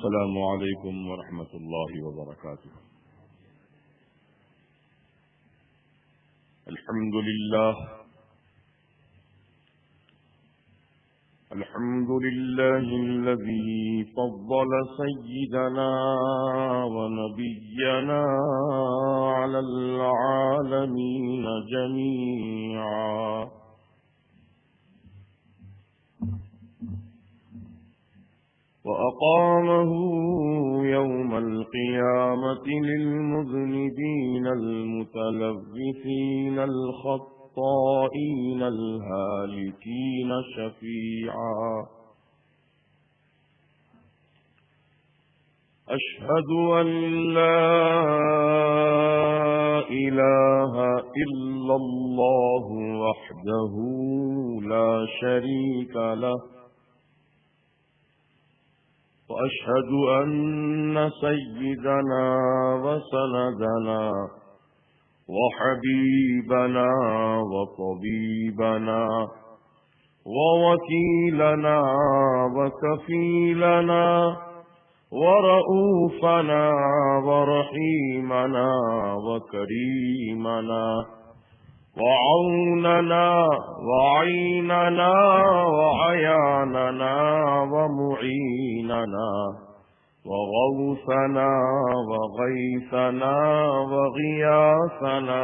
السلام عليكم ورحمة الله وبركاته. الحمد لله الذي فضل سيدنا ونبينا على العالمين جميعا، وأقامه يوم القيامة للمذنبين المتلبسين الخطائين الهالكين شفيعا. أشهد أن لا إله إلا الله وحده لا شريك له، وأشهد أن سيدنا وسندنا وحبيبنا وطبيبنا ووكيلنا وكفيلنا ورؤوفنا ورحيمنا وكريمنا وعوننا وعيننا وعياننا ومعيننا وغوثنا وغيثنا وغياثنا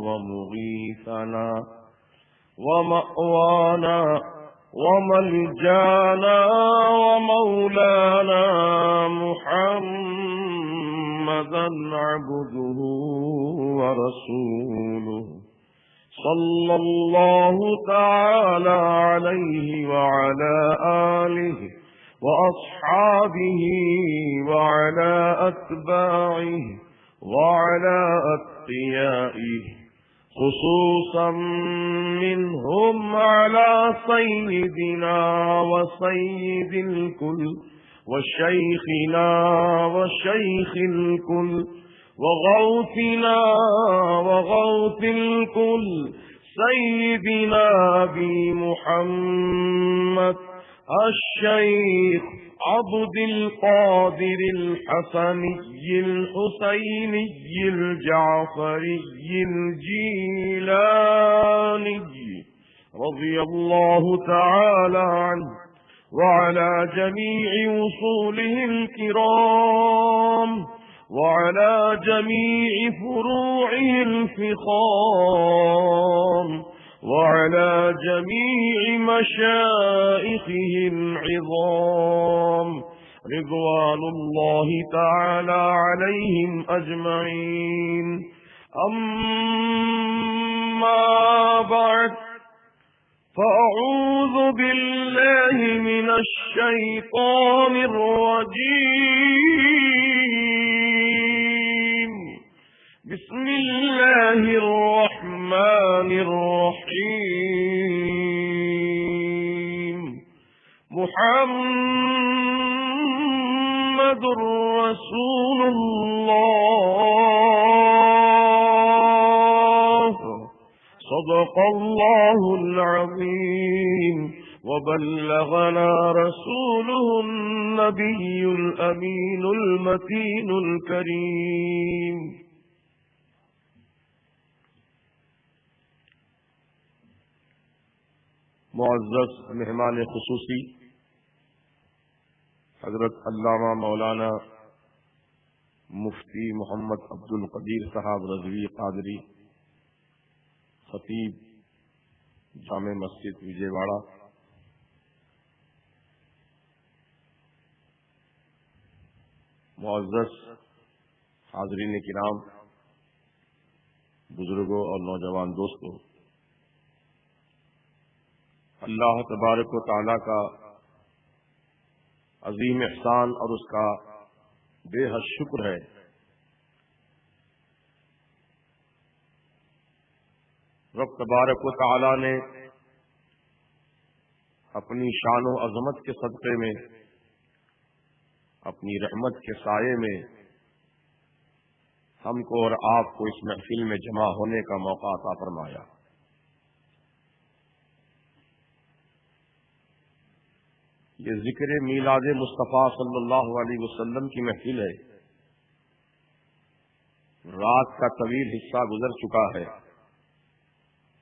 ومغيثنا ومأوانا وملجانا ومولانا محمدا عبده ورسوله، صلى الله تعالى عليه وعلى آله وأصحابه وعلى أتباعه وعلى أتقيائه، خصوصا منهم على سيدنا وسيد الكل وشيخنا وشيخ الكل وغوثنا وغوث الكل سيدنا أبي محمد الشيخ عبد القادر الحسني الحسيني الجعفري الجيلاني رضي الله تعالى عنه وعلى جميع وصوله الكرام وعلى جميع فروعه الفخام وعلى جميع مشائخه العظام رضوان الله تعالى عليهم أجمعين. أما بعد، فأعوذ بالله من الشيطان الرجيم. بسم الله الرحمن الرحيم. محمد رسول الله، صدق الله العظيم، وبلغنا رسوله النبي الأمين المتين الكريم. معزز مہمان خصوصی حضرت علامہ مولانا مفتی محمد عبد القدیر صاحب رضوی قادری، خطیب جامع مسجد وجے واڑہ، معزز حاضرین کرام، بزرگوں اور نوجوان دوستوں، اللہ تبارک و تعالی کا عظیم احسان اور اس کا بے حد شکر ہے رب تبارک و تعالی نے اپنی شان و عظمت کے صدقے میں، اپنی رحمت کے سائے میں ہم کو اور آپ کو اس محفل میں جمع ہونے کا موقع عطا فرمایا۔ یہ ذکر میلاد مصطفیٰ صلی اللہ علیہ وسلم کی محفل ہے۔ رات کا طویل حصہ گزر چکا ہے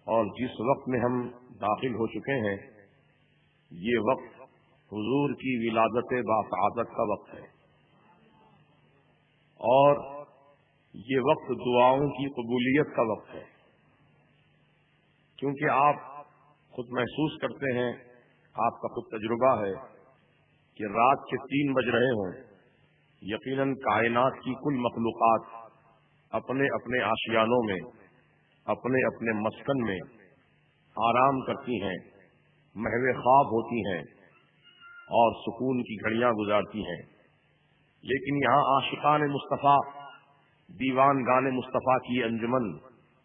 اور جس وقت میں ہم داخل ہو چکے ہیں یہ وقت حضور کی ولادت باسعادت کا وقت ہے، اور یہ وقت دعاؤں کی قبولیت کا وقت ہے، کیونکہ آپ خود محسوس کرتے ہیں، آپ کا خود تجربہ ہے کہ رات کے 3 بج رہے ہوں، یقیناً کائنات کی کل مخلوقات اپنے اپنے آشیانوں میں، اپنے اپنے مسکن میں آرام کرتی ہیں، محو خواب ہوتی ہیں اور سکون کی گھڑیاں گزارتی ہیں، لیکن یہاں عاشقان مصطفیٰ، دیوان گان مصطفیٰ کی انجمن،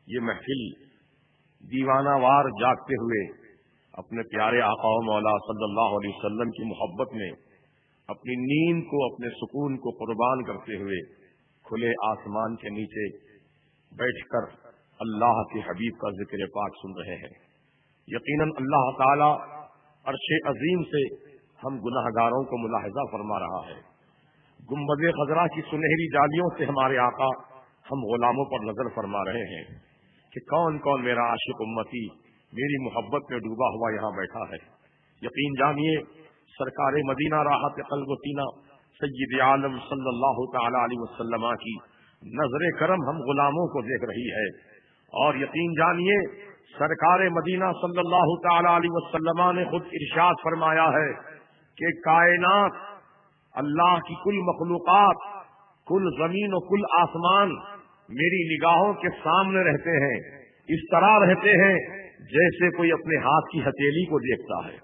یہ محفل دیوانہ وار جاگتے ہوئے اپنے پیارے آقا و مولا صلی اللہ علیہ وسلم کی محبت میں اپنی نیند کو، اپنے سکون کو قربان کرتے ہوئے کھلے آسمان کے نیچے بیٹھ کر اللہ کے حبیب کا ذکر پاک سن رہے ہیں۔ یقیناً اللہ تعالی عرش عظیم سے ہم گناہگاروں کو ملاحظہ فرما رہا ہے۔ گنبد خضرا کی سنہری جالیوں سے ہمارے آقا ہم غلاموں پر نظر فرما رہے ہیں کہ کون کون میرا عاشق امتی میری محبت میں ڈوبا ہوا یہاں بیٹھا ہے۔ یقین جانیے سرکار مدینہ راحت قلب و سینہ سید عالم صلی اللہ تعالی علیہ وسلم کی نظر کرم ہم غلاموں کو دیکھ رہی ہے، اور یقین جانیے سرکار مدینہ صلی اللہ تعالی علیہ وسلم نے خود ارشاد فرمایا ہے کہ کائنات، اللہ کی کل مخلوقات، کل زمین و کل آسمان میری نگاہوں کے سامنے رہتے ہیں، اس طرح رہتے ہیں جیسے کوئی اپنے ہاتھ کی ہتھیلی کو دیکھتا ہے۔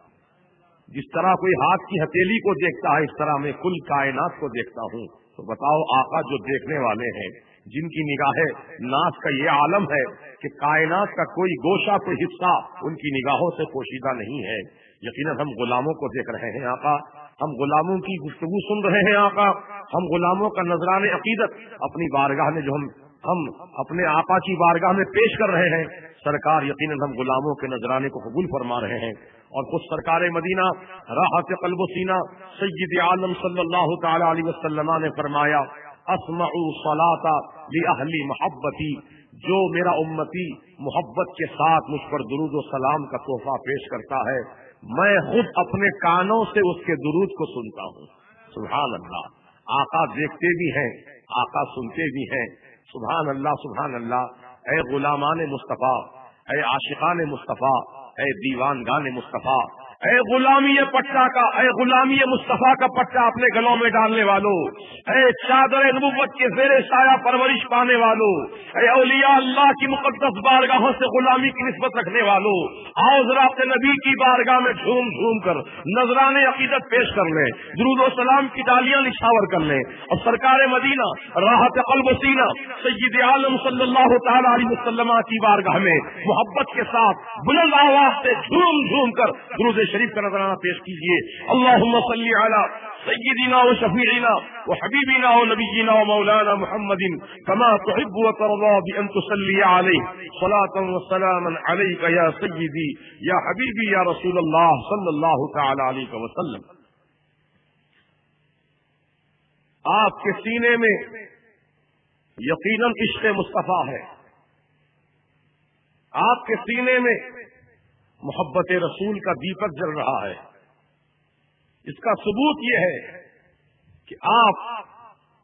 جس طرح کوئی ہاتھ کی ہتھیلی کو دیکھتا ہے اس طرح میں کل کائنات کو دیکھتا ہوں۔ تو بتاؤ آقا جو دیکھنے والے ہیں، جن کی نگاہ ناز کا یہ عالم ہے کہ کائنات کا کوئی گوشہ، کوئی حصہ ان کی نگاہوں سے پوشیدہ نہیں ہے، یقیناً ہم غلاموں کو دیکھ رہے ہیں آقا، ہم غلاموں کی گفتگو سن رہے ہیں آقا، ہم غلاموں کا نذران عقیدت اپنی بارگاہ میں جو ہم اپنے آقا کی بارگاہ میں پیش کر رہے ہیں، سرکار یقیناً ہم غلاموں کے نذرانے کو قبول فرما رہے ہیں۔ اور خود سرکار مدینہ راحت قلب و سینہ سید عالم صلی اللہ تعالی علیہ وسلم نے فرمایا اسمع صلاۃ لأہل محبتی، جو میرا امتی محبت کے ساتھ مجھ پر درود و سلام کا تحفہ پیش کرتا ہے، میں خود اپنے کانوں سے اس کے درود کو سنتا ہوں۔ سبحان اللہ، آقا دیکھتے بھی ہیں، آقا سنتے بھی ہیں۔ سبحان اللہ، سبحان اللہ۔ اے غلامان مصطفیٰ، اے عاشقان مصطفیٰ، اے دیوان گان مصطفیٰ، اے غلامی پٹا کا، اے غلامی مصطفیٰ کا پٹا اپنے گلوں میں ڈالنے والوں، اے چادر نبوت کے زیر سایہ پرورش پانے والوں، اے اولیاء اللہ کی مقدس بارگاہوں سے غلامی کی نسبت رکھنے والوں، آؤ ذرا اپنے نبی کی بارگاہ میں جھوم جھوم کر نذران عقیدت پیش کر لیں، درود و سلام کی ڈالیاں نچھاور کر لیں، اور سرکار مدینہ راحت قلب و سینہ سید عالم صلی اللہ تعالی علیہ وسلم کی بارگاہ میں محبت کے ساتھ بلند آواز سے جھوم جھوم کر درود شریف کا نذرانہ پیش کیجیے۔ اللہم صلی علی سیدنا و شفیعنا و حبیبنا و نبینا و مولانا محمد کما تحب و ترضى بأن تصلی علیہ صلاة و سلاما علیک یا سیدی یا حبیبی یا رسول اللہ صلی اللہ تعالی علیہ وسلم۔ آپ کے سینے میں یقیناً عشق مصطفیٰ ہے، آپ کے سینے میں محبت رسول کا دیپک جل رہا ہے۔ اس کا ثبوت یہ ہے کہ آپ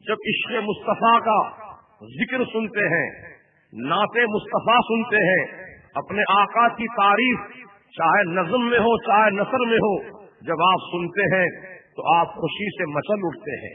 جب عشق مصطفیٰ کا ذکر سنتے ہیں، نعت مصطفیٰ سنتے ہیں، اپنے آقا کی تعریف چاہے نظم میں ہو چاہے نثر میں ہو، جب آپ سنتے ہیں تو آپ خوشی سے مچل اٹھتے ہیں،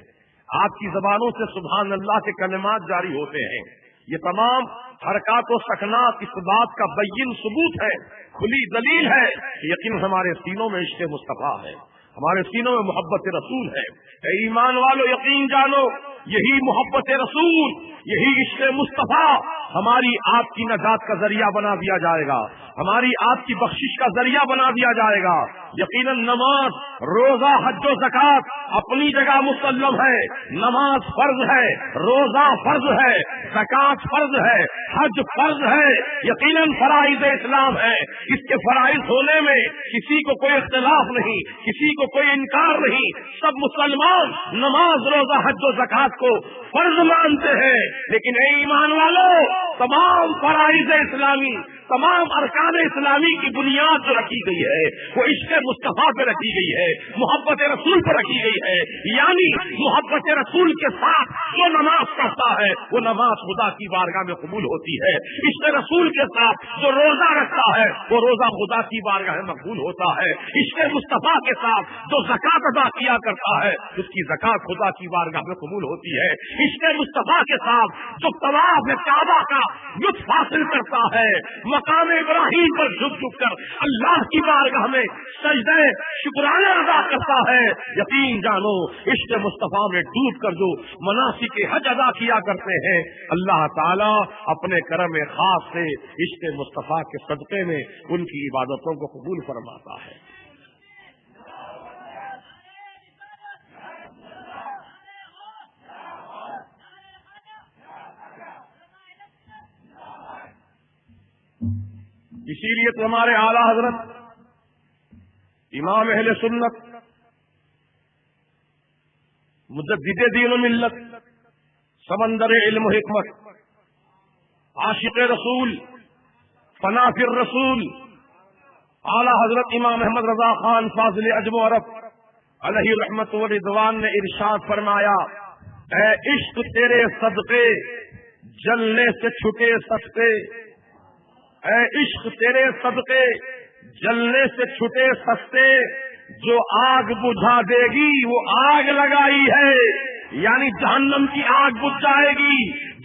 آپ کی زبانوں سے سبحان اللہ کے کلمات جاری ہوتے ہیں۔ یہ تمام حرکات و سکنات اس بات کا بین ثبوت ہے، کھلی دلیل ہے کہ یقین ہمارے سینوں میں عشق مصطفیٰ ہے، ہمارے سینوں میں محبت رسول ہے۔ اے ایمان والو یقین جانو، یہی محبت رسول، یہی عشق مصطفیٰ ہماری آپ کی نجات کا ذریعہ بنا دیا جائے گا، ہماری آپ کی بخشش کا ذریعہ بنا دیا جائے گا۔ یقیناً نماز، روزہ، حج و زکات اپنی جگہ مسلم ہے، نماز فرض ہے، روزہ فرض ہے، زکات فرض ہے، حج فرض ہے، یقیناً فرائض اسلام ہے۔ اس کے فرائض ہونے میں کسی کو کوئی اختلاف نہیں، کسی کو کوئی انکار نہیں، سب مسلمان نماز، روزہ، حج و زکات کو فرض مانتے ہیں۔ لیکن اے ایمان والو، تمام فرائض اسلامی، تمام ارکان اسلامی کی بنیاد جو رکھی گئی ہے وہ عشق مصطفیٰ پہ رکھی گئی ہے، محبت رسول پہ رکھی گئی ہے۔ یعنی محبت رسول کے ساتھ جو نماز پڑھتا ہے وہ نماز خدا کی بارگاہ میں قبول ہوتی ہے، عشق رسول کے ساتھ جو روزہ رکھتا ہے وہ روزہ خدا کی بارگاہ میں مقبول ہوتا ہے، عشق مصطفیٰ کے ساتھ جو زکات ادا کیا کرتا ہے اس کی زکات خدا کی بارگاہ میں قبول ہوتی ہے، عشق مصطفیٰ کے ساتھ جو طواف کعبہ کا لطف حاصل کرتا ہے، مقام ابراہیم پر جھک کر اللہ کی بارگاہ میں سجدہ شکرانے ادا کرتا ہے، یقین جانو عشق مصطفیٰ میں ڈوب کر جو مناسک حج ادا کیا کرتے ہیں اللہ تعالیٰ اپنے کرم خاص سے عشق مصطفیٰ کے صدقے میں ان کی عبادتوں کو قبول فرماتا ہے۔ اسی لیے تو ہمارے اعلیٰ حضرت امام اہل سنت مجدد دین و ملت، سمندر علم و حکمت، عاشق رسول، فناف الرسول، اعلیٰ حضرت امام احمد رضا خان فاضل عجم و عرب علیہ رحمت و رضوان نے ارشاد فرمایا، اے عشق تیرے صدقے جلنے سے چھٹے سستے، اے عشق تیرے صدقے جلنے سے چھٹے سستے، جو آگ بجھا دے گی وہ آگ لگائی ہے، یعنی جہنم کی آگ بجھ جائے گی،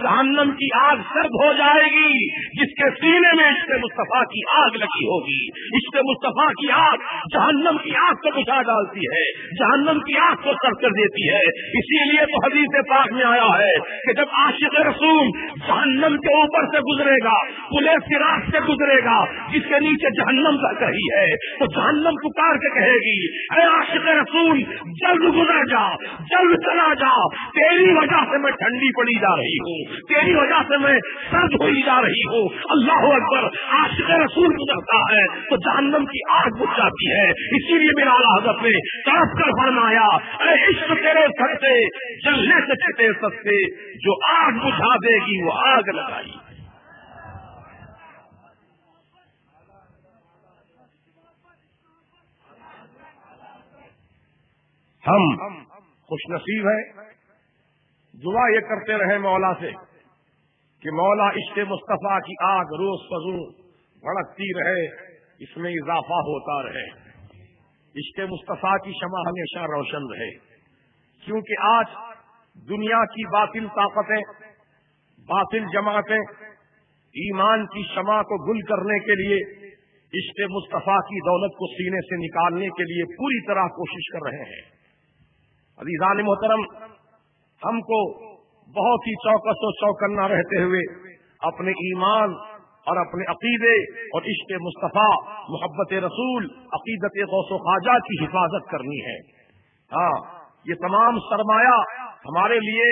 جہنم کی آگ سرد ہو جائے گی جس کے سینے میں عشق مصطفیٰ کی آگ لگی ہوگی۔ عشق مصطفیٰ کی آگ جہنم کی آگ کو بجھا ڈالتی ہے، جہنم کی آگ کو سرد کر دیتی ہے۔ اسی لیے تو حدیث پاک میں آیا ہے کہ جب عاشق رسول جہنم کے اوپر سے گزرے گا، پلے صراط سے گزرے گا جس کے نیچے جہنم کا رہی ہے، تو جہنم پکار کے کہے گی، اے عاشق رسول جلد گزر جا، جلد چلا جا، تیری وجہ سے میں ٹھنڈی پڑی جا رہی ہوں، تیری وجہ سے میں سرد ہوئی جا رہی ہوں۔ اللہ اکبر، عاشق رسول گزرتا ہے تو جہنم کی آگ بجھ جاتی ہے۔ اسی لیے میرا اعلیٰ حضرت نے تڑپ کر فرمایا، اے عشق تیرے سستے جلنے سے چھٹے سستے، جو آگ بجھا دے گی وہ آگ لگائی۔ ہم خوش نصیب ہیں، دعا یہ کرتے رہے مولا سے کہ مولا عشق مصطفیٰ کی آگ روز فزوں بھڑکتی رہے، اس میں اضافہ ہوتا رہے، عشق مصطفیٰ کی شمع ہمیشہ روشن رہے، کیونکہ آج دنیا کی باطل طاقتیں، باطل جماعتیں ایمان کی شمع کو گل کرنے کے لیے عشق مصطفیٰ کی دولت کو سینے سے نکالنے کے لیے پوری طرح کوشش کر رہے ہیں۔ عزیزان محترم، ہم کو بہت ہی چوکس و چوکنا رہتے ہوئے اپنے ایمان اور اپنے عقیدے اور عشق مصطفیٰ، محبت رسول، عقیدت غوث و خواجہ کی حفاظت کرنی ہے۔ ہاں، یہ تمام سرمایہ ہمارے لیے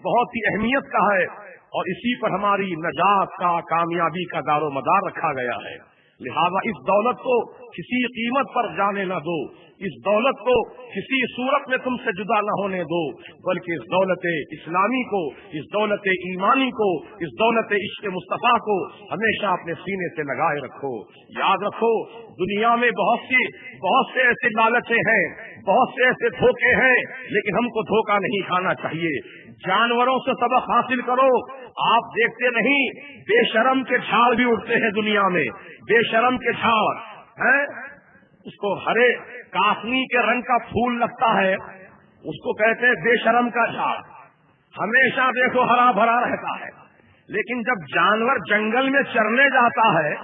بہت ہی اہمیت کا ہے اور اسی پر ہماری نجات کا، کامیابی کا دار و مدار رکھا گیا ہے۔ لہذا اس دولت کو کسی قیمت پر جانے نہ دو، اس دولت کو کسی صورت میں تم سے جدا نہ ہونے دو، بلکہ اس دولت اسلامی کو، اس دولت ایمانی کو، اس دولت عشق مصطفیٰ کو ہمیشہ اپنے سینے سے لگائے رکھو۔ یاد رکھو، دنیا میں بہت سے ایسے لالچیں ہیں، بہت سے ایسے دھوکے ہیں، لیکن ہم کو دھوکہ نہیں کھانا چاہیے۔ جانوروں سے سبق حاصل کرو۔ آپ دیکھتے نہیں، بے شرم کے جھاڑ بھی اٹھتے ہیں دنیا میں، بے شرم کے جھاڑ ہیں، اس کو ہرے کاسنی کے رنگ کا پھول لگتا ہے، اس کو کہتے ہیں بے شرم کا جھاڑ، ہمیشہ دیکھو ہرا بھرا رہتا ہے، لیکن جب جانور جنگل میں چرنے جاتا ہے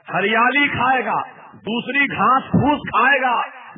ہریالی کھائے گا، دوسری گھاس پھوس کھائے گا،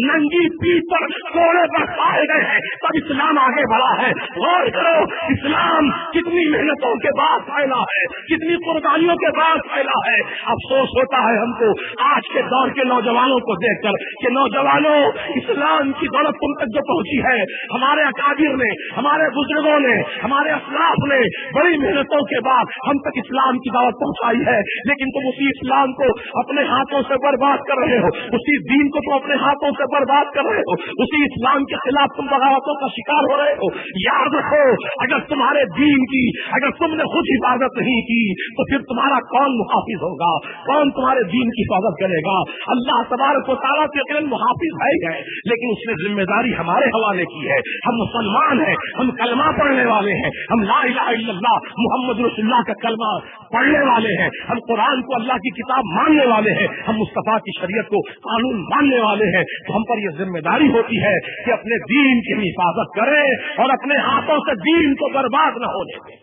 ننگی پیٹھ پر کوڑے پر کھائے گئے ہیں، تب اسلام آگے بڑھا ہے۔ غور کرو اسلام کتنی محنتوں کے بعد پھیلا ہے، کتنی قربانیوں کے بعد پھیلا ہے۔ افسوس ہوتا ہے ہم کو آج کے دور کے نوجوانوں کو دیکھ کر کہ نوجوانوں اسلام کی دولت تم تک جو پہنچی ہے، ہمارے اکابر نے، ہمارے بزرگوں نے، ہمارے اسلاف نے بڑی محنتوں کے بعد ہم تک اسلام کی دعوت پہنچائی ہے، لیکن تم اسی اسلام کو اپنے ہاتھوں سے برباد کر رہے ہو، اسی دین کو تم اپنے ہاتھوں سے برباد کر رہے ہو، اسی اسلام کے خلاف تم بغاوتوں کا شکار ہو رہے ہو۔ یاد رکھو اگر تمہارے دین کی اگر تم نے خود حفاظت نہیں کی تو پھر تمہارا کون محافظ ہوگا، کون تمہارے دین کی حفاظت کرے گا؟ اللہ تبارک و تعالیٰ کے یقیناً محافظ ہے گئے، لیکن اس نے ذمہ داری ہمارے حوالے کی ہے۔ ہم مسلمان ہیں، ہم کلمہ پڑھنے والے ہیں، ہم لا الہ الا اللہ محمد رسول اللہ کا کلمہ پڑھنے والے ہیں، ہم قرآن کو اللہ کی کتاب ماننے والے ہیں، ہم مصطفیٰ کی شریعت کو قانون ماننے والے ہیں۔ تو ہم پر یہ ذمہ داری ہوتی ہے کہ اپنے دین کی حفاظت کریں اور اپنے ہاتھوں سے دین کو برباد نہ ہونے دیں۔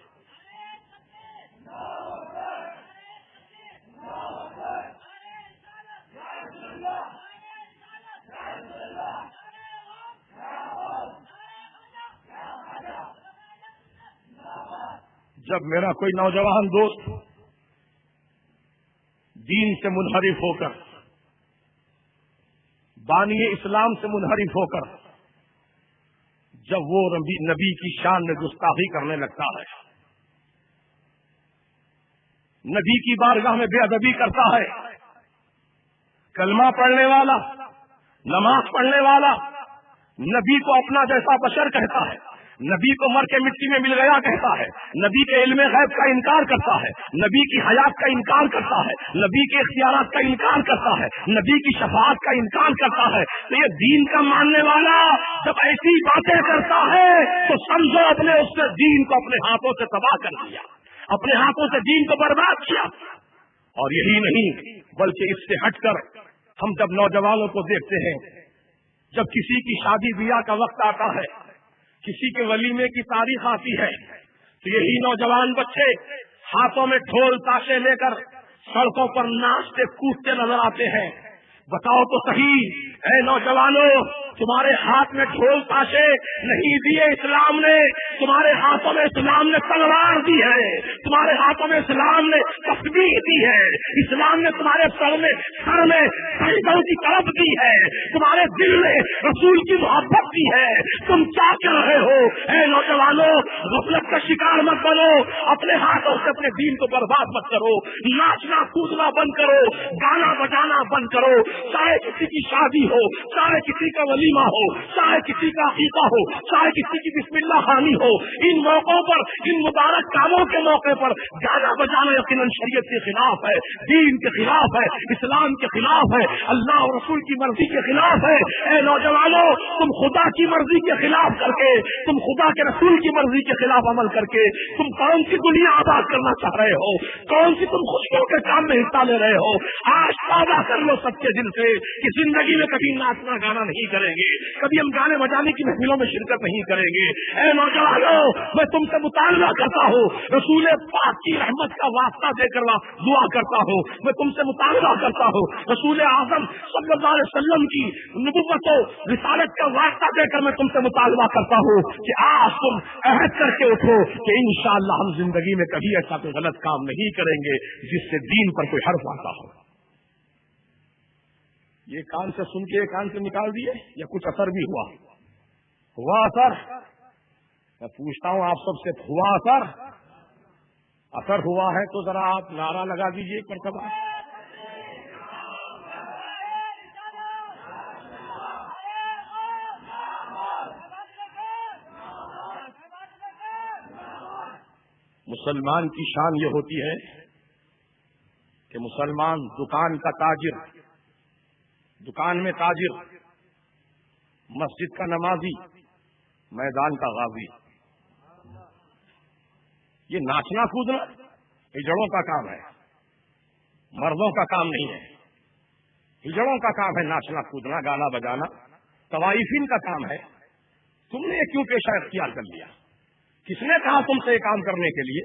جب میرا کوئی نوجوان دوست دین سے منحرف ہو کر، بانی اسلام سے منحرف ہو کر جب وہ نبی کی شان میں گستاخی کرنے لگتا ہے، نبی کی بارگاہ میں بے ادبی کرتا ہے، کلمہ پڑھنے والا، نماز پڑھنے والا نبی کو اپنا جیسا بشر کہتا ہے، نبی کو مر کے مٹی میں مل گیا کہتا ہے، نبی کے علم غیب کا انکار کرتا ہے، نبی کی حیات کا انکار کرتا ہے، نبی کے اختیارات کا انکار کرتا ہے، نبی کی شفاعت کا انکار کرتا ہے، تو یہ دین کا ماننے والا جب ایسی باتیں کرتا ہے تو سمجھو اپنے اس نے دین کو اپنے ہاتھوں سے تباہ کر دیا، اپنے ہاتھوں سے دین کو برباد کیا۔ اور یہی نہیں بلکہ اس سے ہٹ کر ہم جب نوجوانوں کو دیکھتے ہیں، جب کسی کی شادی بیاہ کا وقت آتا ہے، کسی کے ولیمے کی تاریخ آتی ہے، تو یہی نوجوان بچے ہاتھوں میں ڈھول تاشے لے کر سڑکوں پر ناچتے کودتے نظر آتے ہیں۔ بتاؤ تو صحیح اے نوجوانوں، تمہارے ہاتھ میں ڈھول تاشے نہیں دیے اسلام نے، تمہارے ہاتھوں میں اسلام نے تلوار دی ہے، تمہارے ہاتھوں میں اسلام نے تسبیح دی ہے، اسلام نے تمہارے سر میں سجدوں کی طلب دی ہے، تمہارے دل میں رسول کی محبت دی ہے۔ تم کیا کر رہے ہو اے نوجوانوں؟ غفلت کا شکار مت بنو، اپنے ہاتھوں سے اپنے دین کو برباد مت کرو، ناچنا کودنا بند کرو، گانا بجانا بند کرو، چاہے کسی کی شادی ہو، چاہے کسی کا ولیمہ ہو، چاہے کسی کا عقیقہ ہو، چاہے کسی کی بسم اللہ خوانی ہو، ان موقعوں پر، ان مبارک کاموں کے موقع پر گانا بجانا یقیناً شریعت کے خلاف ہے، دین کے خلاف ہے، اسلام کے خلاف ہے، اللہ اور رسول کی مرضی کے خلاف ہے۔ اے نوجوانوں، تم خدا کی مرضی کے خلاف کر کے، تم خدا کے رسول کی مرضی کے خلاف عمل کر کے تم کون سی دنیا آباد کرنا چاہ رہے ہو؟ کون سی تم خوشیوں کے کام میں حصہ لے رہے ہو؟ آج توبہ کر لو سب کے دل سے کہ زندگی میں کبھی ناچنا گانا نہیں کریں گے، کبھی ہم گانے بجانے کی محفلوں میں شرکت نہیں کریں گے۔ اے نوجوانوں، میں تم سے مطالبہ کرتا ہوں، رسول پاک کی رحمت کا واسطہ دے کر دعا کرتا ہوں، میں تم سے مطالبہ کرتا ہوں، رسول اعظم صلی اللہ علیہ وسلم کی نبوت و رسالت کا واسطہ دے کر میں تم سے مطالبہ کرتا ہوں کہ آج تم عہد کر کے اٹھو کہ انشاءاللہ ہم زندگی میں کبھی ایسا کوئی غلط کام نہیں کریں گے جس سے دین پر کوئی حرف آتا ہو۔ یہ کان سے سن کے کان سے نکال دیے یا کچھ اثر بھی ہوا اثر؟ میں پوچھتا ہوں آپ سب سے، ہوا اثر ہوا ہے تو ذرا آپ نعرہ لگا دیجیے ایک مرتبہ۔ مسلمان کی شان یہ ہوتی ہے کہ مسلمان دکان کا تاجر، دکان میں تاجر، مسجد کا نمازی، میدان کا غازی، یہ ناچنا کودنا ہجڑوں کا کام ہے، مردوں کا کام نہیں ہے۔ ہجڑوں کا کام ہے ناچنا کودنا، گانا بجانا، طوائفین کا کام ہے۔ تم نے کیوں پیشہ اختیار کر لیا؟ کس نے کہا تم سے یہ کام کرنے کے لیے؟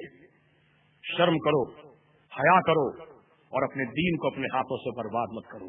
شرم کرو، حیا کرو اور اپنے دین کو اپنے ہاتھوں سے برباد مت کرو۔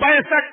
65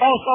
100-100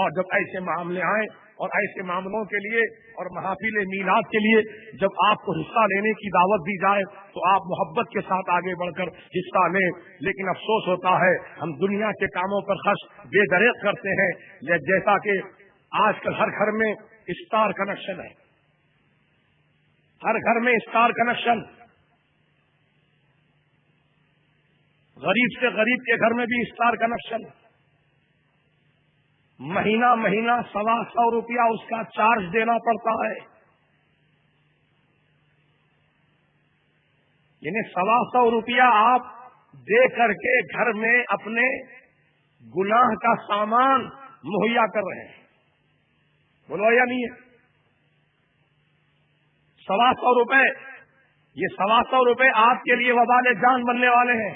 اور جب ایسے معاملے آئیں اور ایسے معاملوں کے لیے اور محافل میلاد کے لیے جب آپ کو حصہ لینے کی دعوت دی جائے تو آپ محبت کے ساتھ آگے بڑھ کر حصہ لیں. لیکن افسوس ہوتا ہے ہم دنیا کے کاموں پر خرچ بے دریغ کرتے ہیں. جیسا کہ آج کل ہر گھر میں اسٹار کنیکشن ہے, ہر گھر میں اسٹار کنیکشن, غریب سے غریب کے گھر میں بھی اسٹار کنیکشن, مہینہ 125 روپیہ اس کا چارج دینا پڑتا ہے. یعنی 125 روپیہ آپ دے کر کے گھر میں اپنے گناہ کا سامان مہیا کر رہے ہیں. بولو یا نہیں ہے؟ 125 روپے, یہ 125 روپے آپ کے لیے وبال جان بننے والے ہیں.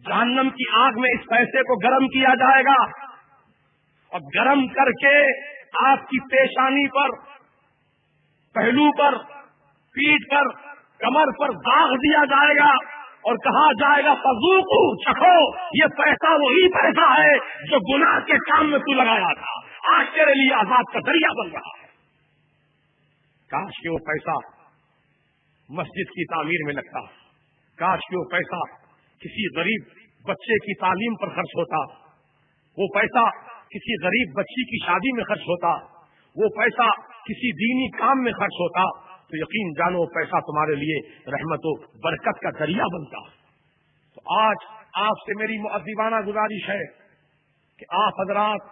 جہنم کی آگ میں اس پیسے کو گرم کیا جائے گا اور گرم کر کے آپ کی پیشانی پر, پہلو پر, پیٹھ پر, کمر پر داغ دیا جائے گا اور کہا جائے گا فذوقو, چکھو, یہ پیسہ وہی پیسہ ہے جو گناہ کے کام میں تو لگایا تھا, آج تیرے لیے عذاب کا ذریعہ بن رہا ہے. کاش کہ وہ پیسہ مسجد کی تعمیر میں لگتا, کاش کہ وہ پیسہ کسی غریب بچے کی تعلیم پر خرچ ہوتا, وہ پیسہ کسی غریب بچی کی شادی میں خرچ ہوتا, وہ پیسہ کسی دینی کام میں خرچ ہوتا, تو یقین جانو وہ پیسہ تمہارے لیے رحمت و برکت کا ذریعہ بنتا. تو آج آپ سے میری مؤدبانہ گزارش ہے کہ آپ حضرات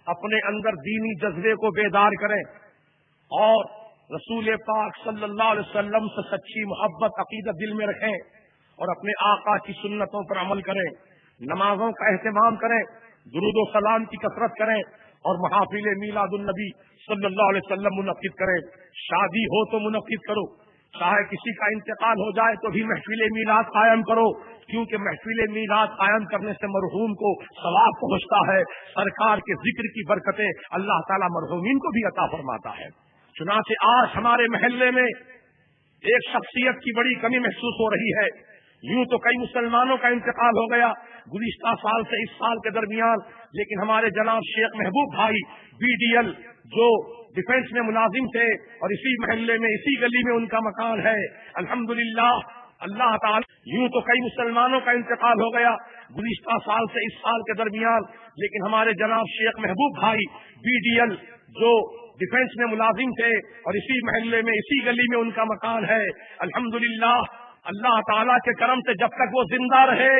اپنے اندر دینی جذبے کو بیدار کریں اور رسول پاک صلی اللہ علیہ وسلم سے سچی محبت عقیدت دل میں رکھیں اور اپنے آقا کی سنتوں پر عمل کریں, نمازوں کا اہتمام کریں, درود و سلام کی کثرت کریں اور محافل میلاد النبی صلی اللہ علیہ وسلم منعقد کریں. شادی ہو تو منعقد کرو, چاہے کسی کا انتقال ہو جائے تو بھی محفل میلاد قائم کرو, کیونکہ محفل میلاد قائم کرنے سے مرحوم کو ثواب پہنچتا ہے. سرکار کے ذکر کی برکتیں اللہ تعالیٰ مرحومین کو بھی عطا فرماتا ہے. چنانچہ آج ہمارے محلے میں ایک شخصیت کی بڑی کمی محسوس ہو رہی ہے. یوں تو کئی مسلمانوں کا انتقال ہو گیا گزشتہ سال سے اس سال کے درمیان, لیکن ہمارے جناب شیخ محبوب بھائی BDL جو ڈیفنس میں ملازم تھے اور اسی محلے میں اسی گلی میں ان کا مکان ہے, الحمدللہ اللہ تعالی, یوں تو کئی مسلمانوں کا انتقال ہو گیا گزشتہ سال سے اس سال کے درمیان, لیکن ہمارے جناب شیخ محبوب بھائی BDL جو ڈیفنس میں ملازم تھے اور اسی محلے میں اسی گلی میں ان کا مکان ہے, الحمدللہ اللہ تعالیٰ کے کرم سے جب تک وہ زندہ رہے,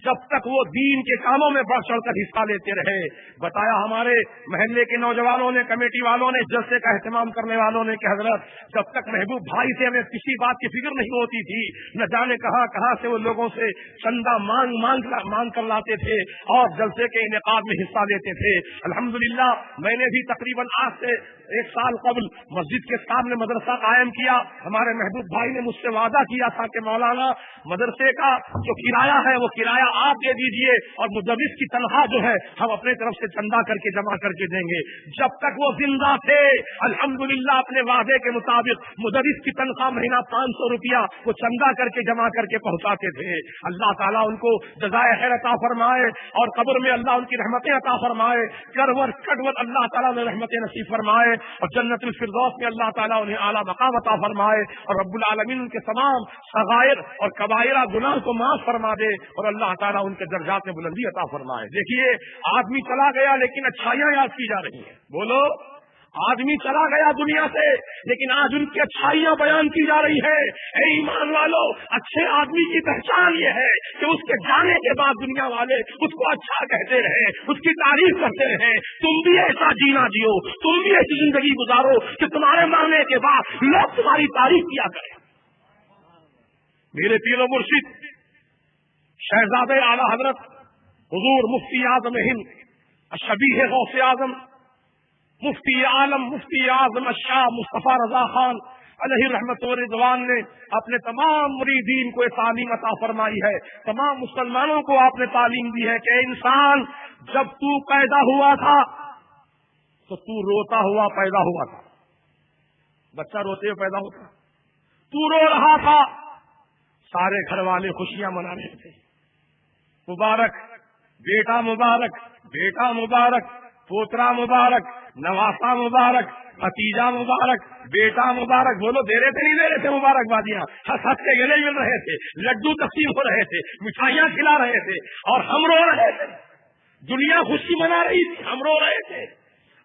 جب تک وہ دین کے کاموں میں بڑھ چڑھ کر حصہ لیتے رہے. بتایا ہمارے محلے کے نوجوانوں نے, کمیٹی والوں نے, جلسے کا اہتمام کرنے والوں نے کہ حضرت جب تک محبوب بھائی سے ہمیں کسی بات کی فکر نہیں ہوتی تھی, نہ جانے کہاں سے وہ لوگوں سے چندہ مانگ کر لاتے تھے اور جلسے کے انعقاد میں حصہ لیتے تھے. الحمدللہ میں نے بھی تقریباً آج سے 1 سال قبل مسجد کے سامنے مدرسہ قائم کیا. ہمارے محبوب بھائی نے مجھ سے وعدہ کیا تھا کہ مولانا مدرسے کا جو کرایہ ہے وہ کرایہ آپ دے دیجئے اور مدرس کی تنخواہ جو ہے ہم اپنے طرف سے چندہ کر کے جمع کر کے دیں گے. جب تک وہ زندہ تھے الحمدللہ اپنے وعدے کے مطابق مدرس کی تنخواہ مہینہ 500 روپیہ وہ چندہ کر کے جمع کر کے پہنچاتے تھے. اللہ تعالیٰ ان کو جزائے خیر عطا فرمائے اور قبر میں اللہ ان کی رحمتیں عطا فرمائے, کرور کٹور اللہ تعالیٰ نے رحمتیں نصیب فرمائے اور جنت الفردوس میں اللہ تعالیٰ انہیں اعلیٰ مقام عطا فرمائے اور رب العالمین ان کے تمام صغائر اور کبائرہ گناہ کو معاف فرما دے اور اللہ تعالیٰ ان کے درجات میں بلندی عطا فرمائے. دیکھیے آدمی چلا گیا لیکن اچھائیاں یاد کی جا رہی ہیں. بولو, آدمی چلا گیا دنیا سے لیکن آج ان کی اچھائیاں بیان کی جا رہی ہے. اے ایمان والو, اچھے آدمی کی پہچان یہ ہے کہ اس کے جانے کے بعد دنیا والے اس کو اچھا کہتے رہے, اس کی تعریف کرتے رہے. تم بھی ایسا جینا جیو, تم بھی ایسی زندگی گزارو کہ تمہارے مرنے کے بعد لوگ تمہاری تعریف کیا کریں. میرے پیر و مرشد شہزادے اعلی حضرت حضور مفتی اعظم ہند شبیہ غوث اعظم مفتی عالم مفتی اعظم الشاہ مصطفیٰ رضا خان علیہ رحمت و رضوان نے اپنے تمام مریدین کو یہ تعلیم عطا فرمائی ہے. تمام مسلمانوں کو آپ نے تعلیم دی ہے کہ انسان جب تو پیدا ہوا تھا تو تو روتا ہوا پیدا ہوا تھا. بچہ روتے ہوئے پیدا ہوتا, تو رو رہا تھا, سارے گھر والے خوشیاں منا رہے تھے. مبارک بیٹا, مبارک بیٹا, مبارک. پوترا مبارک، نواسا مبارک، بھتیجا مبارک، بیٹا مبارک، بولو دے رہے تھے نہیں دے رہے تھے مبارکبادیاں؟ ہنس ہنس کے گلے مل رہے تھے، لڈو تقسیم ہو رہے تھے، مٹھائیاں کھلا رہے تھے، اور ہم رو رہے تھے. دنیا خوشی منا رہی تھی، ہم رو رہے تھے.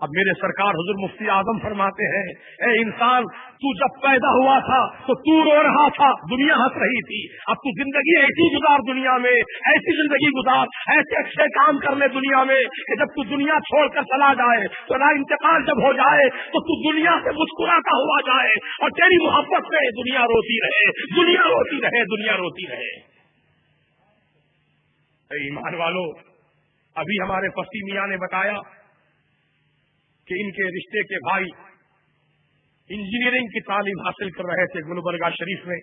اب میرے سرکار حضور مفتی اعظم فرماتے ہیں، اے انسان، تو جب پیدا ہوا تھا تو تو رو رہا تھا، دنیا ہنس رہی تھی. اب تو زندگی ایسی گزار دنیا میں، ایسی زندگی گزار، ایسے اچھے کام کر لے دنیا میں کہ جب تو دنیا چھوڑ کر چلا جائے تو نہ انتقال جب ہو جائے تو تو دنیا سے مسکراتا ہوا جائے اور تیری محبت میں دنیا روتی رہے، دنیا روتی رہے، دنیا روتی رہے. اے ایمان والو، ابھی ہمارے پسی میاں نے بتایا کہ ان کے رشتے کے بھائی انجینئرنگ کی تعلیم حاصل کر رہے تھے گلبرگہ شریف میں.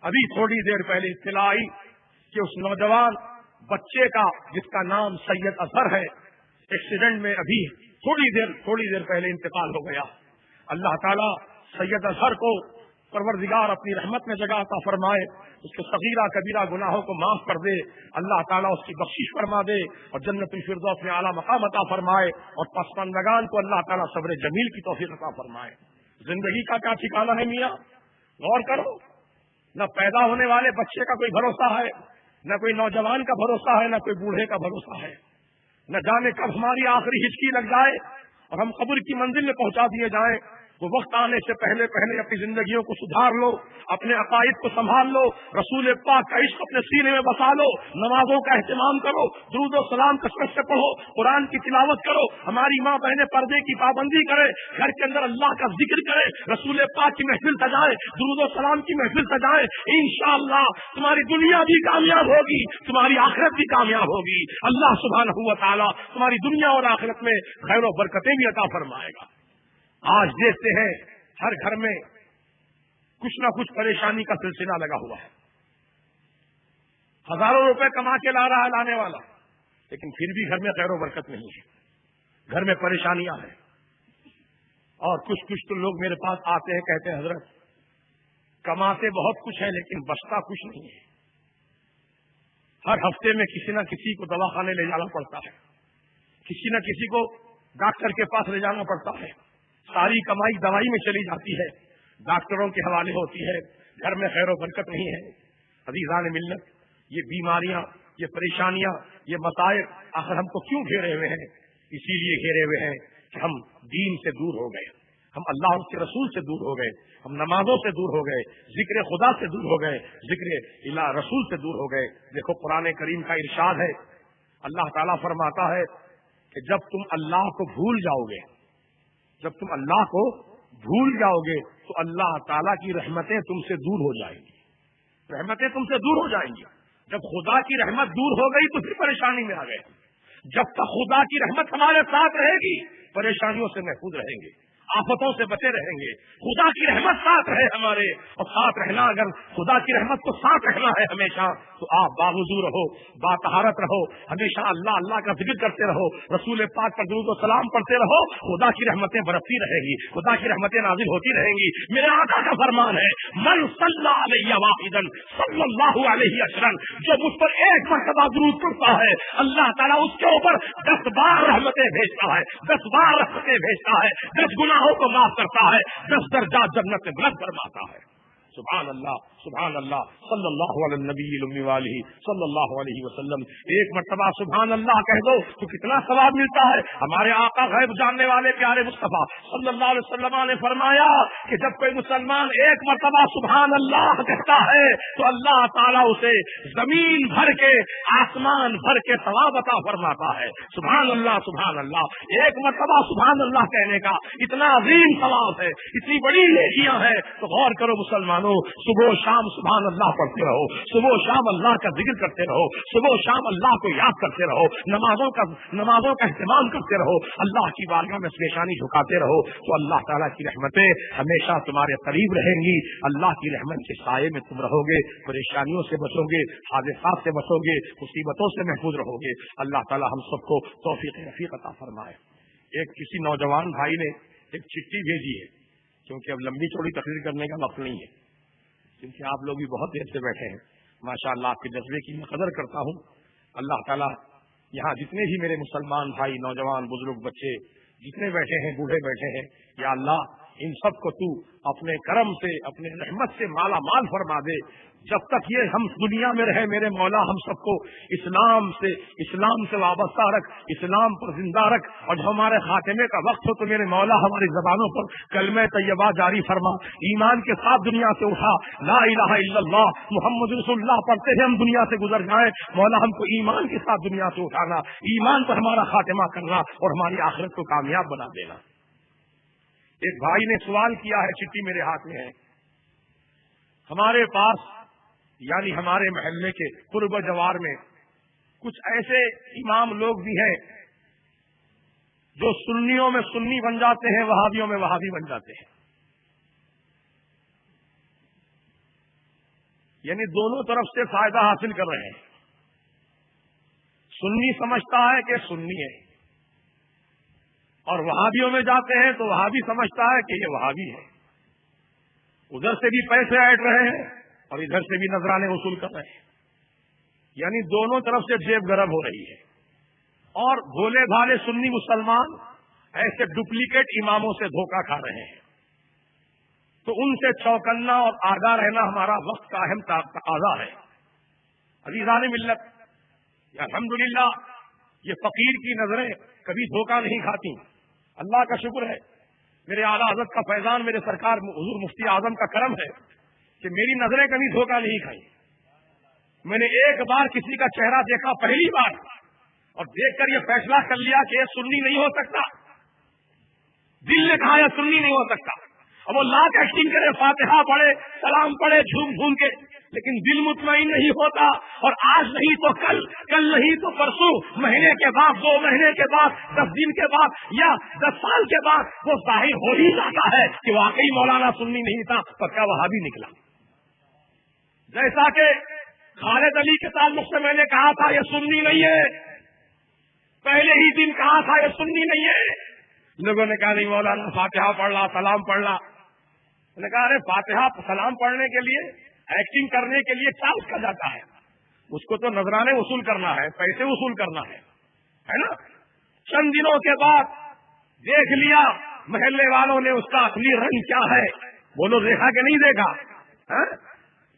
ابھی تھوڑی دیر پہلے اطلاع آئی کہ اس نوجوان بچے کا جس کا نام سید اظہر ہے، ایکسیڈنٹ میں ابھی تھوڑی دیر پہلے انتقال ہو گیا. اللہ تعالیٰ سید اظہر کو پروردگار اپنی رحمت میں جگہ عطا فرمائے، اس کے صغیرہ کبیرہ گناہوں کو معاف کر دے، اللہ تعالیٰ اس کی بخشش فرما دے اور جنت الفردوس میں اعلیٰ مقام عطا فرمائے، اور پسماندگان کو اللہ تعالیٰ صبر جمیل کی توفیق عطا فرمائے. زندگی کا کیا ٹھکانہ ہے میاں؟ غور کرو. نہ پیدا ہونے والے بچے کا کوئی بھروسہ ہے، نہ کوئی نوجوان کا بھروسہ ہے، نہ کوئی بوڑھے کا بھروسہ ہے. نہ جانے کب ہماری آخری ہچکی لگ جائے اور ہم قبر کی منزل میں پہنچا دیے جائیں. وہ وقت آنے سے پہلے اپنی زندگیوں کو سدھار لو، اپنے عقائد کو سنبھال لو، رسول پاک کا عشق اپنے سینے میں بسا لو، نمازوں کا اہتمام کرو، درود و سلام کثرت سے پڑھو، قرآن کی تلاوت کرو، ہماری ماں بہنیں پردے کی پابندی کرے، گھر کے اندر اللہ کا ذکر کرے، رسول پاک کی محفل سجائے، درود و سلام کی محفل سجائے. انشاءاللہ تمہاری دنیا بھی کامیاب ہوگی، تمہاری آخرت بھی کامیاب ہوگی. اللہ سبحانہ و تعالیٰ تمہاری دنیا اور آخرت میں خیر و برکتیں بھی عطا فرمائے گا. آج دیکھتے ہیں ہر گھر میں کچھ نہ کچھ پریشانی کا سلسلہ لگا ہوا ہے. ہزاروں روپے کما کے لا رہا ہے لانے والا، لیکن پھر بھی گھر میں خیر و برکت نہیں ہے، گھر میں پریشانیاں ہیں. اور کچھ تو لوگ میرے پاس آتے ہیں، کہتے ہیں حضرت کماتے بہت کچھ ہے لیکن بچتا کچھ نہیں ہے. ہر ہفتے میں کسی نہ کسی کو دواخانے لے جانا پڑتا ہے، کسی نہ کسی کو ڈاکٹر کے پاس لے جانا پڑتا ہے. ساری کمائی دوائی میں چلی جاتی ہے، ڈاکٹروں کے حوالے ہوتی ہے، گھر میں خیر و برکت نہیں ہے. عزیزان ملت، یہ بیماریاں، یہ پریشانیاں، یہ مسائل آخر ہم کو کیوں گھیرے ہوئے ہیں؟ اسی لیے گھیرے ہوئے ہیں کہ ہم دین سے دور ہو گئے، ہم اللہ کے رسول سے دور ہو گئے، ہم نمازوں سے دور ہو گئے، ذکر خدا سے دور ہو گئے، ذکر الہ رسول سے دور ہو گئے. دیکھو قرآن کریم کا ارشاد ہے، اللہ تعالیٰ فرماتا ہے کہ جب تم اللہ کو بھول جاؤ گے، جب تم اللہ کو بھول جاؤ گے تو اللہ تعالیٰ کی رحمتیں تم سے دور ہو جائیں گی، رحمتیں تم سے دور ہو جائیں گی. جب خدا کی رحمت دور ہو گئی تو پھر پریشانی میں آ گئے. جب تک خدا کی رحمت ہمارے ساتھ رہے گی پریشانیوں سے محفوظ رہیں گے، آفتوں سے بچے رہیں گے. خدا کی رحمت ساتھ رہے ہمارے، اور ساتھ رہنا، اگر خدا کی رحمت کو ساتھ رہنا ہے ہمیشہ تو آپ باوضو رہو، باطہارت رہو، ہمیشہ اللہ اللہ کا ذکر کرتے رہو، رسول پاک پر درود و سلام پڑھتے رہو. خدا کی رحمتیں برستی رہیں گی، خدا کی رحمتیں نازل ہوتی رہیں گی. میرے آقا کا فرمان ہے، من صلی علیہ واحدا صلی اللہ علیہ عشرا، جو مجھ پر ایک مرتبہ درود پڑھتا ہے اللہ تعالیٰ اس کے اوپر 10 بار رحمتیں بھیجتا ہے، 10 بار رحمتیں بھیجتا ہے، 10 گناہوں کو معاف کرتا ہے، 10 درجات جنت میں بلند فرماتا ہے. سبحان اللہ، سبحان اللہ، صلی اللہ علی النبی الامی والہ صلی اللہ علیہ وسلم. ایک مرتبہ سبحان اللہ کہہ دو تو کتنا ثواب ملتا ہے. ہمارے آقا غیب جاننے والے پیارے مصطفیٰ صلی اللہ علیہ وسلم نے فرمایا کہ جب کوئی مسلمان ایک مرتبہ سبحان اللہ کہتا ہے تو اللہ تعالیٰ اسے زمین بھر کے، آسمان بھر کے ثواب عطا فرماتا ہے. سبحان اللہ، سبحان اللہ. ایک مرتبہ سبحان اللہ کہنے کا اتنا عظیم ثواب ہے، اتنی بڑی نیکیاں ہیں. تو غور کرو مسلمانوں، صبح و شام سبحان اللہ پڑھتے رہو، صبح و شام اللہ کا ذکر کرتے رہو، صبح و شام اللہ کو یاد کرتے رہو، نمازوں کا اہتمام کرتے رہو، اللہ کی بارگاہ میں پیشانی جھکاتے رہو تو اللہ تعالیٰ کی رحمتیں ہمیشہ تمہارے قریب رہیں گی. اللہ کی رحمت کے سائے میں تم رہو گے، پریشانیوں سے بچو گے، حادثات سے بچو گے، مصیبتوں سے محفوظ رہو گے. اللہ تعالیٰ ہم سب کو توفیق رفیق عطا فرمائے. ایک کسی نوجوان بھائی نے ایک چٹھی بھیجی ہے، کیونکہ اب لمبی چوڑی تقریر کرنے کا وقت نہیں ہے، کیونکہ آپ لوگ بھی بہت دیر سے بیٹھے ہیں. ماشاء اللہ آپ کے جذبے کی میں قدر کرتا ہوں. اللہ تعالیٰ یہاں جتنے بھی میرے مسلمان بھائی، نوجوان، بزرگ، بچے جتنے بیٹھے ہیں، بوڑھے بیٹھے ہیں، یا اللہ ان سب کو تو اپنے کرم سے، اپنے رحمت سے مالا مال فرما دے. جب تک یہ ہم دنیا میں رہے میرے مولا، ہم سب کو اسلام سے وابستہ رکھ، اسلام پر زندہ رکھ، اور جو ہمارے خاتمے کا وقت ہو تو میرے مولا ہماری زبانوں پر کلمہ طیبہ جاری فرما، ایمان کے ساتھ دنیا سے اٹھا، لا الہ الا اللہ محمد رسول اللہ پڑھتے ہوئے ہم دنیا سے گزر جائیں. مولا ہم کو ایمان کے ساتھ دنیا سے اٹھانا، ایمان پر ہمارا خاتمہ کرنا اور ہماری آخرت کو کامیاب بنا دینا. ایک بھائی نے سوال کیا ہے، چٹھی میرے ہاتھ میں ہے. ہمارے پاس یعنی ہمارے محلے کے قرب جوار میں کچھ ایسے امام لوگ بھی ہیں جو سنیوں میں سنی بن جاتے ہیں، وہابیوں میں وہابی بن جاتے ہیں. یعنی دونوں طرف سے فائدہ حاصل کر رہے ہیں. سنی سمجھتا ہے کہ سنی ہے، اور وہابیوں میں جاتے ہیں تو وہابی سمجھتا ہے کہ یہ وہابی ہے. ادھر سے بھی پیسے ایڈ رہے ہیں اور ادھر سے بھی نذرانے وصول کر رہے ہیں. یعنی دونوں طرف سے جیب گرم ہو رہی ہے. اور بھولے بھالے سنی مسلمان ایسے ڈپلیکیٹ اماموں سے دھوکہ کھا رہے ہیں. تو ان سے چوکنا اور آگاہ رہنا ہمارا وقت کا اہم تقاضا ہے. عزیزان ملت، الحمدللہ یہ فقیر کی نظریں کبھی دھوکہ نہیں کھاتی. اللہ کا شکر ہے، میرے اعلیٰ حضرت کا فیضان، میرے سرکار حضور مفتی اعظم کا کرم ہے کہ میری نظریں کبھی دھوکہ نہیں کھائیں. میں نے ایک بار کسی کا چہرہ دیکھا، پہلی بار، اور دیکھ کر یہ فیصلہ کر لیا کہ یہ سنی نہیں ہو سکتا. دل نے کہا یہ سنی نہیں ہو سکتا. اب وہ لاکھ ایکٹنگ کرے، فاتحہ پڑھے، سلام پڑھے جھوم جھوم کے، لیکن دل مطمئن نہیں ہوتا. اور آج نہیں تو کل نہیں تو پرسوں، مہینے کے بعد، 2 مہینے کے بعد، 10 دن کے بعد، یا 10 سال کے بعد وہ ظاہر ہو ہی جاتا ہے کہ واقعی مولانا سنی نہیں تھا، پکا وہابی نکلا. جیسا کہ خالد علی کے تعلق سے میں نے کہا تھا یہ سنی نہیں ہے، پہلے ہی دن کہا تھا یہ سنی نہیں ہے. لوگوں نے کہا نہیں مولانا فاتحہ پڑھ لا، سلام پڑھ لا. میں نے کہا ارے فاتحہ سلام پڑھنے کے لیے، ایکٹنگ کرنے کے لیے کیا اس کا جاتا ہے؟ اس کو تو نذرانے وصول کرنا ہے، پیسے وصول کرنا ہے نا. چند دنوں کے بعد دیکھ لیا محلے والوں نے اس کا اصلی رنگ کیا ہے. بولو دیکھا کہ نہیں دیکھا؟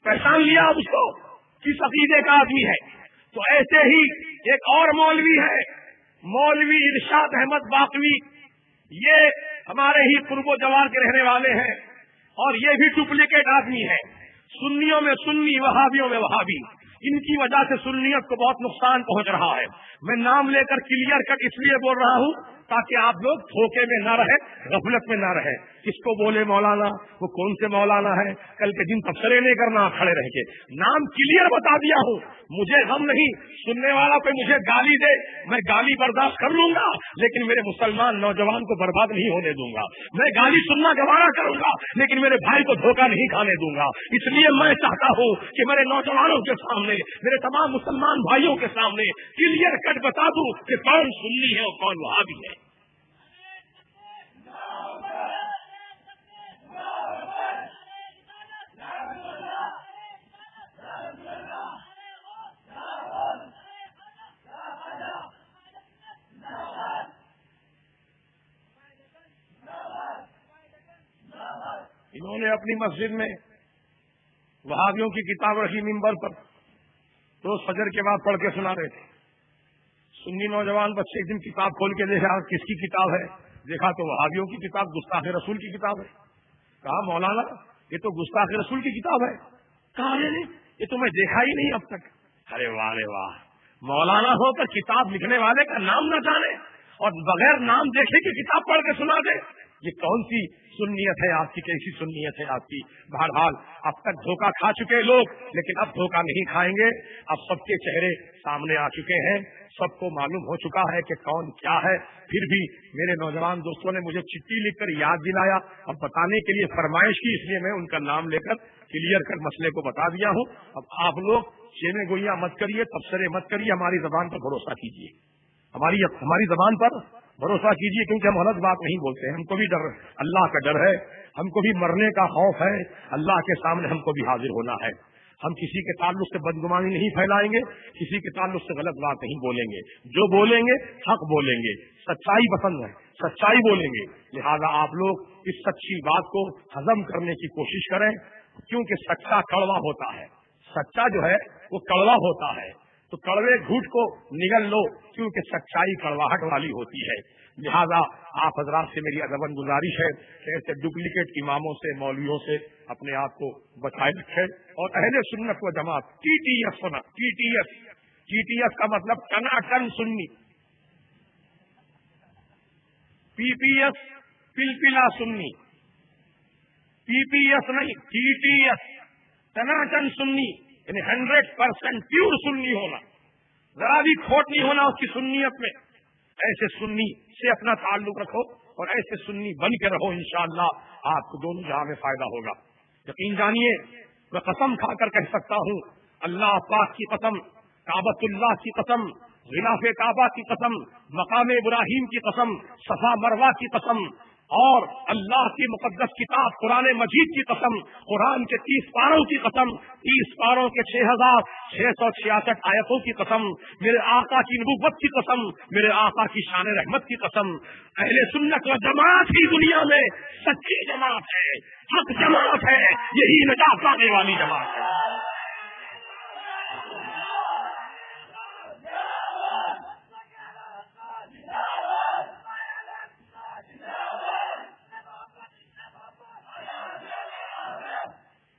پہچان لیا اب اس کو کس عقیدے کا آدمی ہے. تو ایسے ہی ایک اور مولوی ہے، مولوی ارشاد احمد باقوی. یہ ہمارے ہی قرب و جوار کے رہنے والے ہیں، اور یہ بھی ڈپلیکیٹ آدمی ہے. سنیوں میں سنی، وہابیوں میں وہابی. ان کی وجہ سے سنیت کو بہت نقصان پہنچ رہا ہے. میں نام لے کر کلیئر کٹ اس لیے بول رہا ہوں تاکہ آپ لوگ دھوکے میں نہ رہے، غفلت میں نہ رہے. کس کو بولے مولانا، وہ کون سے مولانا ہے، کل کے دن تبصرے نہیں کرنا کھڑے رہ کے. نام کلیئر بتا دیا ہوں، مجھے غم نہیں. سننے والا کوئی مجھے گالی دے، میں گالی برداشت کر لوں گا، لیکن میرے مسلمان نوجوان کو برباد نہیں ہونے دوں گا. میں گالی سننا گوارا کروں گا، لیکن میرے بھائی کو دھوکہ نہیں کھانے دوں گا. اس لیے میں چاہتا ہوں کہ میرے نوجوانوں کے سامنے، میرے تمام مسلمان بھائیوں کے سامنے کلیئر کٹ بتا دوں کہ کون سنی ہے اور کون وہابی ہے. انہوں نے اپنی مسجد میں وہابیوں کی کتاب رکھی ممبر پر، روز فجر کے بعد پڑھ کے سنا رہے تھے. سنی نوجوان بچے ایک دن کتاب کھول کے دیکھا کس کی کتاب ہے، دیکھا تو وہابیوں کی کتاب، گستاخ رسول کی کتاب ہے. کہا مولانا یہ تو گستاخ رسول کی کتاب ہے. کہا نہیں یہ تو میں دیکھا ہی نہیں اب تک. ارے واہ رے واہ، مولانا ہو کر کتاب لکھنے والے کا نام نہ جانے اور بغیر نام دیکھے کہ کتاب پڑھ کے سنا دے. یہ کون سی سنیت ہے آپ کی، کیسی سنیت ہے آپ کی؟ بہرحال اب تک دھوکہ کھا چکے لوگ، لیکن اب دھوکہ نہیں کھائیں گے. اب سب کے چہرے سامنے آ چکے ہیں، سب کو معلوم ہو چکا ہے کہ کون کیا ہے. پھر بھی میرے نوجوان دوستوں نے مجھے چٹھی لکھ کر یاد دلایا اور بتانے کے لیے فرمائش کی، اس لیے میں ان کا نام لے کر کلیئر کر مسئلے کو بتا دیا ہوں. اب آپ لوگ چیمیں گوئیاں مت کریے، تبصرے مت کریے، ہماری زبان پر بھروسہ کیجیے، ہماری زبان پر بھروسہ کیجیے، کیونکہ ہم غلط بات نہیں بولتے ہیں. ہم کو بھی ڈر، اللہ کا ڈر ہے، ہم کو بھی مرنے کا خوف ہے، اللہ کے سامنے ہم کو بھی حاضر ہونا ہے. ہم کسی کے تعلق سے بدگمانی نہیں پھیلائیں گے، کسی کے تعلق سے غلط بات نہیں بولیں گے، جو بولیں گے حق بولیں گے، سچائی پسند ہے، سچائی بولیں گے. لہذا آپ لوگ اس سچی بات کو ہضم کرنے کی کوشش کریں، کیونکہ سچا کڑوا ہوتا ہے، سچا جو ہے وہ کڑوا ہوتا ہے. تو کڑوے گھوٹ کو نگل لو، کیونکہ سچائی کڑواہٹ والی ہوتی ہے. لہذا آپ حضرات سے میری ادباً گزارش ہے کہ ایسے ڈپلیکیٹ اماموں سے، مولویوں سے اپنے آپ کو بچائے رکھیں، اور اہل سنت و جماعت ٹی ٹی ایس سنا، ٹی ٹی ایس کا مطلب ٹناٹن سنی، پی پی ایس پلپلا سنی، پی پی ایس نہیں، ٹی ٹی ایس ٹناٹن سنی، یعنی 100% پیور سنی ہونا، ذرا بھی کھوٹ نہیں ہونا اس کی سنیت میں. ایسے سنی سے اپنا تعلق رکھو اور ایسے سنی بن کے رہو، انشاءاللہ آپ کو دونوں جہاں میں فائدہ ہوگا. یقین جانیے، میں قسم کھا کر کہہ سکتا ہوں، اللہ پاک کی قسم، کعبۃ اللہ کی قسم، غلاف کعبہ کی قسم، مقام ابراہیم کی قسم، صفا مروہ کی قسم، اور اللہ کی مقدس کتاب قرآن مجید کی قسم، قرآن کے 30 پاروں کی قسم، 30 پاروں کے 6666 آیتوں کی قسم، میرے آقا کی نبوت کی قسم، میرے آقا کی شان رحمت کی قسم، اہل سنت و جماعت ہی دنیا میں سچی جماعت ہے، حق جماعت ہے، یہی نجات پانے والی جماعت ہے.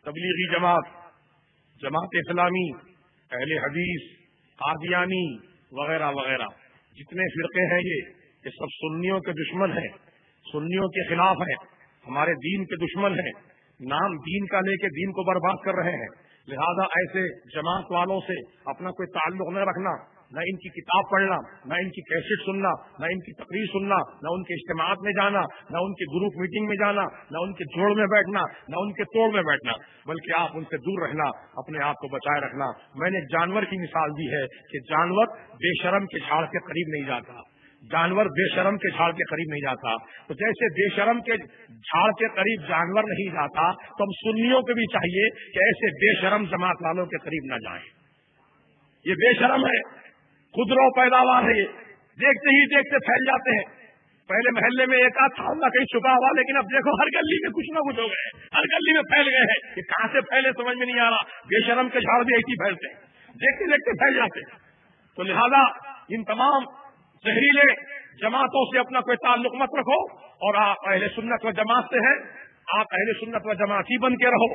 تبلیغی جماعت، جماعت اسلامی، اہل حدیث، قادیانی وغیرہ وغیرہ جتنے فرقے ہیں یہ سب سنیوں کے دشمن ہیں، سنیوں کے خلاف ہیں، ہمارے دین کے دشمن ہیں، نام دین کا لے کے دین کو برباد کر رہے ہیں. لہذا ایسے جماعت والوں سے اپنا کوئی تعلق نہ رکھنا، نہ ان کی کتاب پڑھنا، نہ ان کی کیسٹ سننا، نہ ان کی تقریر سننا، نہ ان کے اجتماعات میں جانا، نہ ان کے گروپ میٹنگ میں جانا، نہ ان کے جوڑ میں بیٹھنا، نہ ان کے توڑ میں بیٹھنا، بلکہ آپ ان سے دور رہنا، اپنے آپ کو بچائے رکھنا. میں نے ایک جانور کی مثال دی ہے کہ جانور بے شرم کے جھاڑ کے قریب نہیں جاتا، جانور بے شرم کے جھاڑ کے قریب نہیں جاتا. تو جیسے بے شرم کے جھاڑ کے قریب جانور نہیں جاتا، تو ہم سنیوں کو بھی چاہیے کہ ایسے بے شرم جماعت والوں کے قریب نہ جائیں. یہ بے شرم ہے، خودرو پیداوار ہے، دیکھتے ہی دیکھتے پھیل جاتے ہیں. پہلے محلے میں ایک آدھ تھا کہیں چھپا ہوا، لیکن اب دیکھو ہر گلی میں کچھ نہ کچھ ہو گئے، ہر گلی میں پھیل گئے ہیں. یہ کہاں سے پھیلے سمجھ میں نہیں آ رہا. بے شرم کے جھاڑ بھی ایسی پھیلتے ہیں، دیکھتے دیکھتے پھیل جاتے ہیں. تو لہذا ان تمام زہریلے جماعتوں سے اپنا کوئی تعلق مت رکھو، اور آپ اہل سنت و جماعت سے ہیں، آپ اہل سنت و جماعتی بن کے رہو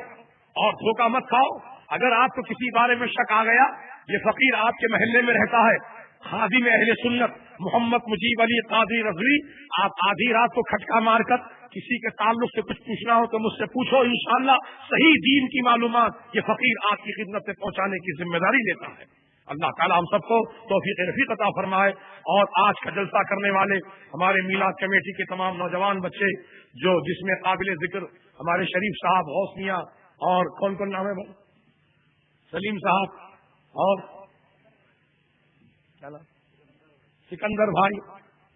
اور دھوکہ مت کھاؤ. اگر آپ کو کسی بارے میں شک آ گیا، یہ فقیر آپ کے محلے میں رہتا ہے، خادم اہل سنت محمد مجیب علی قادری رضوی، آپ آدھی رات کو کھٹکا مار کر کسی کے تعلق سے کچھ پوچھنا ہو تو مجھ سے پوچھو، انشاءاللہ صحیح دین کی معلومات یہ فقیر آپ کی خدمت سے پہنچانے کی ذمہ داری لیتا ہے. اللہ تعالیٰ ہم سب کو توفیق رفیق عطا فرمائے. اور آج کا جلسہ کرنے والے ہمارے میلاد کمیٹی کے تمام نوجوان بچے، جو جس میں قابل ذکر ہمارے شریف صاحب، غوث میاں، اور کون کون نام ہے بھائی، سلیم صاحب، اور سکندر بھائی،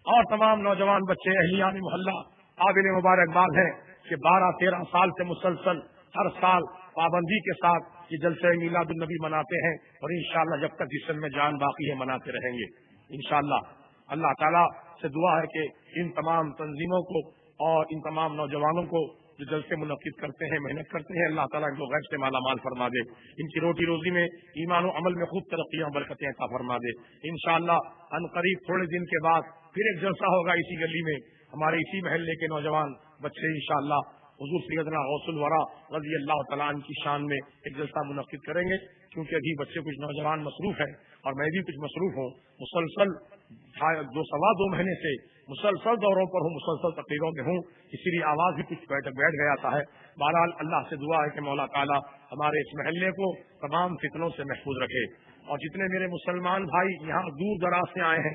اور تمام نوجوان بچے اہلیان محلہ قابل مبارکباد ہیں کہ 12-13 سال سے مسلسل ہر سال پابندی کے ساتھ یہ جلسہ میلاد النبی مناتے ہیں، اور انشاءاللہ جب تک جسم میں جان باقی ہے مناتے رہیں گے انشاءاللہ. اللہ تعالیٰ سے دعا ہے کہ ان تمام تنظیموں کو اور ان تمام نوجوانوں کو جو جلسے منعقد کرتے ہیں، محنت کرتے ہیں، اللہ تعالیٰ ان کو غیب سے مالا مال فرما دے، ان کی روٹی روزی میں، ایمان و عمل میں خوب ترقیاں برکتیں عطا فرما دے. انشاءاللہ ان قریب تھوڑے دن کے بعد پھر ایک جلسہ ہوگا اسی گلی میں، ہمارے اسی محلے کے نوجوان بچے انشاءاللہ حضور سیدنا غوث الورا رضی اللہ تعالیٰ عنہ کی شان میں ایک جلسہ منعقد کریں گے. کیونکہ ابھی بچے کچھ نوجوان مصروف ہیں اور میں بھی کچھ مصروف ہوں، مسلسل 2 مہینے سے مسلسل دوروں پر ہوں، مسلسل تقریروں میں ہوں، اسی لیے آواز بھی کچھ بیٹھ گیا ہے. بہرحال اللہ سے دعا ہے کہ مولا تعالیٰ ہمارے اس محلے کو تمام فتنوں سے محفوظ رکھے. اور جتنے میرے مسلمان بھائی یہاں دور دراز سے آئے ہیں،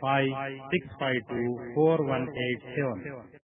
56524187।